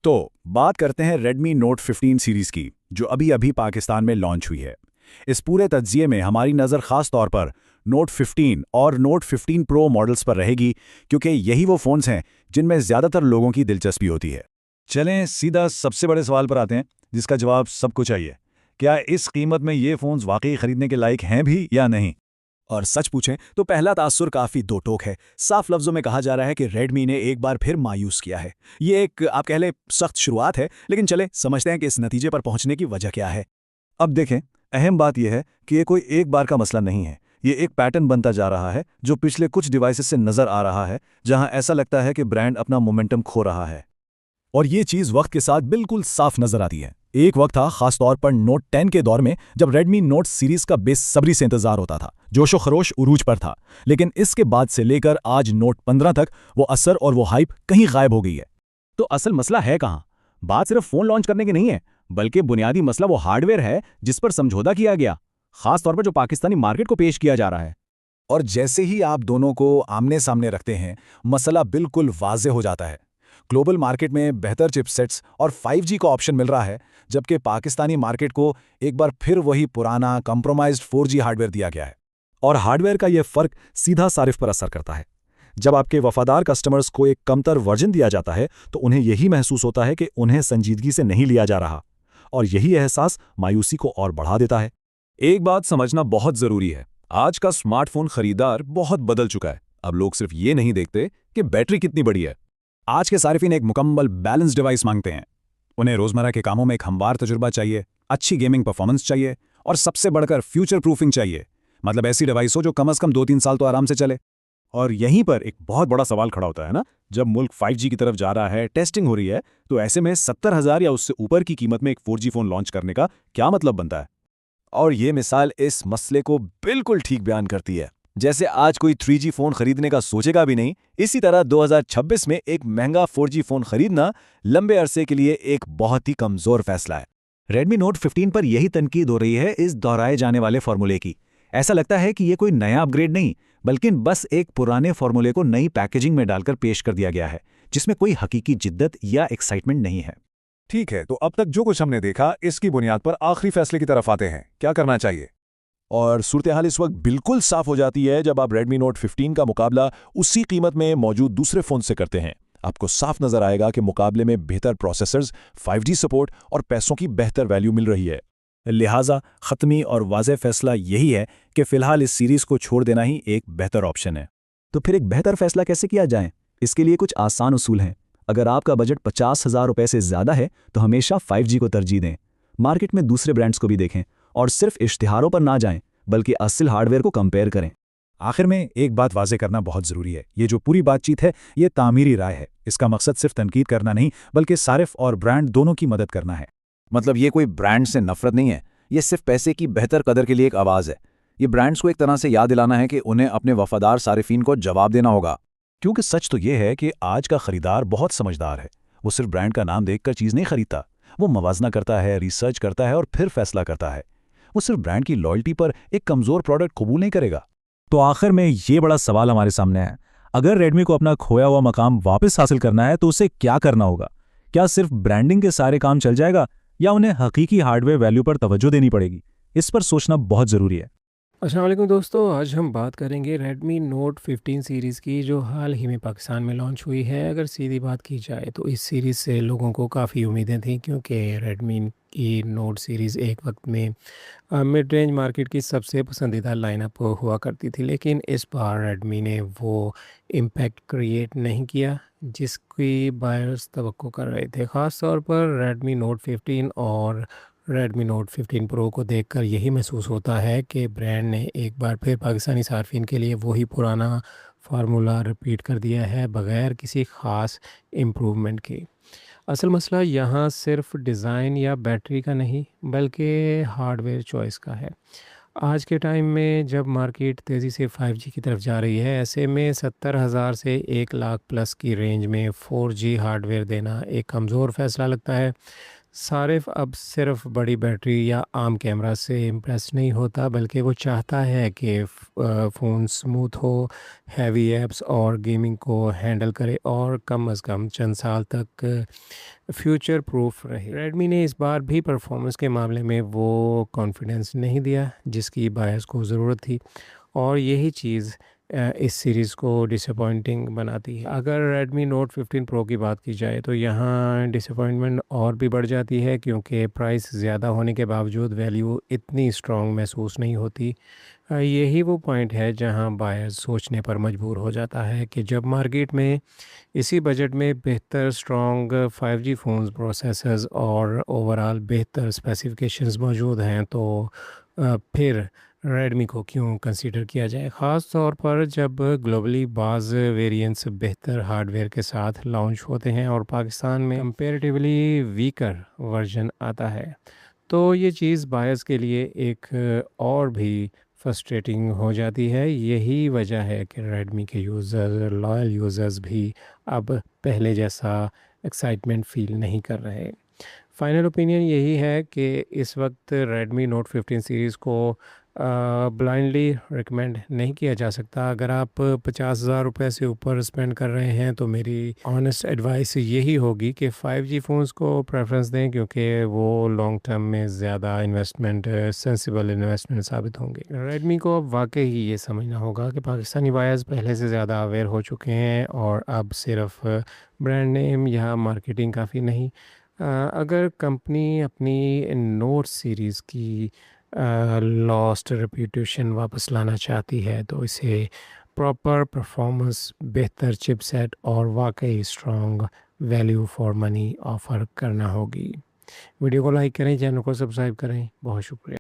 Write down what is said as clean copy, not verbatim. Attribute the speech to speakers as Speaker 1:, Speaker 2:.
Speaker 1: तो बात करते हैं Redmi Note 15 सीरीज की, जो अभी अभी पाकिस्तान में लॉन्च हुई है। इस पूरे तज्जिए में हमारी नज़र खास तौर पर Note 15 और Note 15 Pro मॉडल्स पर रहेगी, क्योंकि यही वो फ़ोन्स हैं जिनमें ज़्यादातर लोगों की दिलचस्पी होती है।
Speaker 2: चलें सीधा सबसे बड़े सवाल पर आते हैं, जिसका जवाब सबको चाहिए। क्या इस कीमत में ये फ़ोन्स वाकई खरीदने के लायक हैं भी या नहीं?
Speaker 3: और सच पूछें तो पहला तासुर काफी दो टोक है। साफ लफ्जों में कहा जा रहा है कि रेडमी ने एक बार फिर मायूस किया है। ये एक आप कह लें सख्त शुरुआत है, लेकिन चले समझते हैं कि इस नतीजे पर पहुंचने की वजह क्या है।
Speaker 2: अब देखें, अहम बात यह है कि ये कोई एक बार का मसला नहीं है। ये एक पैटर्न बनता जा रहा है जो पिछले कुछ डिवाइसेस से नज़र आ रहा है, जहां ऐसा लगता है कि ब्रांड अपना मोमेंटम खो रहा है।
Speaker 3: और ये चीज़ वक्त के साथ बिल्कुल साफ नजर आती है। एक वक्त था खासतौर पर नोट 10 के दौर में, जब रेडमी नोट सीरीज का बेसब्री से इंतजार होता था, जोशो खरोश उरूज पर था। लेकिन इसके बाद से लेकर आज नोट 15 तक वो असर और वो हाइप कहीं गायब हो गई है।
Speaker 4: तो असल मसला है कहाँ? बात सिर्फ फोन लॉन्च करने की नहीं है, बल्कि बुनियादी मसला वो हार्डवेयर है जिस पर समझौता किया गया, खास तौर पर जो पाकिस्तानी मार्केट को पेश किया जा रहा है।
Speaker 3: और जैसे ही आप दोनों को आमने सामने रखते हैं, मसला बिल्कुल वाज़ेह हो जाता है। ग्लोबल मार्केट में बेहतर चिपसेट्स और 5G का ऑप्शन मिल रहा है, जबकि पाकिस्तानी मार्केट को एक बार फिर वही पुराना कंप्रोमाइज्ड 4G हार्डवेयर दिया गया है।
Speaker 5: और हार्डवेयर का यह फ़र्क सीधा सारिफ पर असर करता है। जब आपके वफादार कस्टमर्स को एक कमतर वर्जन दिया जाता है, तो उन्हें यही महसूस होता है कि उन्हें संजीदगी से नहीं लिया जा रहा, और यही एहसास मायूसी को और बढ़ा देता है।
Speaker 2: एक बात समझना बहुत ज़रूरी है, आज का स्मार्टफोन खरीदार बहुत बदल चुका है। अब लोग सिर्फ ये नहीं देखते कि बैटरी कितनी बड़ी है।
Speaker 1: आज के सारिफिन एक मुकम्मल बैलेंस डिवाइस मांगते हैं। उन्हें रोज़मर्रा के कामों में एक हमवार तजुर्बा चाहिए, अच्छी गेमिंग परफॉर्मेंस चाहिए, और सबसे बढ़कर फ्यूचर प्रूफिंग चाहिए। मतलब ऐसी डिवाइस हो जो कम से कम 2-3 साल तो आराम से चले।
Speaker 4: और यहीं पर एक बहुत बड़ा सवाल खड़ा होता है ना, जब मुल्क 5G की तरफ जा रहा है, टेस्टिंग हो रही है, तो ऐसे में 70,000 या उससे ऊपर की कीमत में एक 4G फ़ोन लॉन्च करने का क्या मतलब बनता है?
Speaker 5: और ये मिसाल इस मसले को बिल्कुल ठीक बयान करती है। जैसे आज कोई 3G फ़ोन खरीदने का सोचेगा भी नहीं, इसी तरह 2026 में एक महंगा 4G फ़ोन खरीदना लंबे अरसे के लिए एक बहुत ही कमज़ोर फैसला है।
Speaker 4: रेडमी नोट 15 पर यही तनकीद हो रही है इस दोहराए जाने वाले फॉर्मूले की। ऐसा लगता है कि ये कोई नया अपग्रेड नहीं, बल्कि बस एक पुराने फॉर्मूले को नई पैकेजिंग में डालकर पेश कर दिया गया है, जिसमें कोई हकीकी जिद्दत या एक्साइटमेंट नहीं है।
Speaker 2: ठीक है, तो अब तक जो कुछ हमने देखा, इसकी बुनियाद पर आखिरी फैसले की तरफ आते हैं। क्या करना चाहिए?
Speaker 5: और सूरत हाल इस वक्त बिल्कुल साफ हो जाती है जब आप Redmi Note 15 का मुकाबला उसी कीमत में मौजूद दूसरे फ़ोन से करते हैं। आपको साफ नज़र आएगा कि मुकाबले में बेहतर प्रोसेसर्स, 5G सपोर्ट और पैसों की बेहतर वैल्यू मिल रही है।
Speaker 3: लिहाजा ख़त्मी और वाज़ेह फैसला यही है कि फ़िलहाल इस सीरीज़ को छोड़ देना ही एक बेहतर ऑप्शन है।
Speaker 4: तो फिर एक बेहतर फैसला कैसे किया जाए? इसके लिए कुछ आसान उसूल हैं। अगर आपका बजट 50,000 रुपये से ज़्यादा है, तो हमेशा 5G को तरजीह दें। मार्केट में दूसरे ब्रांड्स को भी देखें, और सिर्फ इश्तिहारों पर ना जाएं, बल्कि असल हार्डवेयर को कंपेयर करें।
Speaker 1: आखिर में एक बात वाज़ेह करना बहुत ज़रूरी है, ये जो पूरी बातचीत है, ये तामीरी राय है। इसका मकसद सिर्फ तनकीद करना नहीं, बल्कि सारिफ और ब्रांड दोनों की मदद करना है।
Speaker 5: मतलब ये कोई ब्रांड से नफरत नहीं है, ये सिर्फ पैसे की बेहतर कदर के लिए एक आवाज़ है। ये ब्रांड्स को एक तरह से याद दिलाना है कि उन्हें अपने वफादार सारिफीन को जवाब देना होगा।
Speaker 3: क्योंकि सच तो ये है कि आज का खरीदार बहुत समझदार है। वो सिर्फ ब्रांड का नाम देखकर चीज़ नहीं खरीदता, वो मवाजना करता है, रिसर्च करता है और फिर फैसला करता है। वो सिर्फ ब्रांड की लॉयल्टी पर एक कमज़ोर प्रोडक्ट कबूल नहीं करेगा।
Speaker 4: तो आखिर में ये बड़ा सवाल हमारे सामने है, अगर रेडमी को अपना खोया हुआ मकाम वापस हासिल करना है, तो उसे क्या करना होगा? क्या सिर्फ ब्रांडिंग के सारे काम चल जाएगा, या उन्हें हकीकी हार्डवेयर वैल्यू पर तवज्जो देनी पड़ेगी? इस पर सोचना बहुत ज़रूरी है।
Speaker 6: अस्सलाम वालेकुम दोस्तों, आज हम बात करेंगे Redmi Note 15 सीरीज़ की, जो हाल ही में पाकिस्तान में लॉन्च हुई है। अगर सीधी बात की जाए तो इस सीरीज़ से लोगों को काफ़ी उम्मीदें थीं, क्योंकि Redmi की नोट सीरीज़ एक वक्त में मिड रेंज मार्केट की सबसे पसंदीदा लाइनअप हुआ करती थी। लेकिन इस बार Redmi ने वो इम्पैक्ट क्रिएट नहीं किया जिसकी बायर्स तवक्को कर रहे थे। ख़ास तौर पर Redmi Note 15 और Redmi Note 15 Pro को देखकर यही महसूस होता है कि ब्रांड ने एक बार फिर पाकिस्तानी सार्फिन के लिए वही पुराना फार्मूला रिपीट कर दिया है, बग़ैर किसी ख़ास इम्प्रूवमेंट के। असल मसला यहाँ सिर्फ डिज़ाइन या बैटरी का नहीं, बल्कि हार्डवेयर चॉइस का है। आज के टाइम में जब मार्केट तेज़ी से 5G की तरफ जा रही है, ऐसे में 70,000 से 1 लाख प्लस की रेंज में 4G हार्डवेयर देना एक कमज़ोर फ़ैसला लगता है। सारिफ अब सिर्फ बड़ी बैटरी या आम कैमरा से इम्प्रेस नहीं होता, बल्कि वो चाहता है कि फ़ोन स्मूथ हो, हैवी ऐप्स और गेमिंग को हैंडल करे और कम से कम चंद साल तक फ्यूचर प्रूफ रहे। रेडमी ने इस बार भी परफॉर्मेंस के मामले में वो कॉन्फिडेंस नहीं दिया जिसकी बायर्स को ज़रूरत थी, और यही चीज़ इस सीरीज़ को डिसअपॉइंटिंग बनाती है। अगर Redmi Note 15 Pro की बात की जाए तो यहाँ डिसअपॉइंटमेंट और भी बढ़ जाती है, क्योंकि प्राइस ज़्यादा होने के बावजूद वैल्यू इतनी स्ट्रॉन्ग महसूस नहीं होती। यही वो पॉइंट है जहाँ बायर्स सोचने पर मजबूर हो जाता है कि जब मार्केट में इसी बजट में बेहतर स्ट्रॉन्ग 5G फ़ोन्स, प्रोसेसर्स और ओवरऑल बेहतर स्पेसिफिकेशंस मौजूद हैं, तो फिर रेडमी को क्यों कंसीडर किया जाए, ख़ास तौर पर जब ग्लोबली बाज़ वेरिएंट्स बेहतर हार्डवेयर के साथ लॉन्च होते हैं और पाकिस्तान में कंपैरेटिवली वीकर वर्जन आता है। तो ये चीज़ बायर्स के लिए एक और भी फ्रस्ट्रेटिंग हो जाती है। यही वजह है कि रेडमी के यूज़र, लॉयल यूज़र्स भी अब पहले जैसा एक्साइटमेंट फ़ील नहीं कर रहे। फाइनल ओपिनियन यही है कि इस वक्त रेडमी नोट 15 सीरीज़ को ब्लाइंडली रिकमेंड नहीं किया जा सकता। अगर आप 50,000 रुपये से ऊपर स्पेंड कर रहे हैं तो मेरी ऑनेस्ट एडवाइस यही होगी कि 5G फ़ोन्स को प्रेफरेंस दें, क्योंकि वो लॉन्ग टर्म में ज़्यादा सेंसिबल इन्वेस्टमेंट साबित होंगे। रेडमी को अब वाकई ही ये समझना होगा कि पाकिस्तानी बायर्स पहले से ज़्यादा अवेयर हो चुके हैं और अब सिर्फ ब्रांड नेम या मार्केटिंग काफ़ी नहीं। अगर कंपनी अपनी नोट सीरीज़ की लॉस्ट रेप्यूटेशन वापस लाना चाहती है तो इसे प्रॉपर परफॉर्मेंस, बेहतर चिपसेट और वाकई strong value for money offer करना होगी। वीडियो को लाइक करें, चैनल को सब्सक्राइब करें। बहुत शुक्रिया।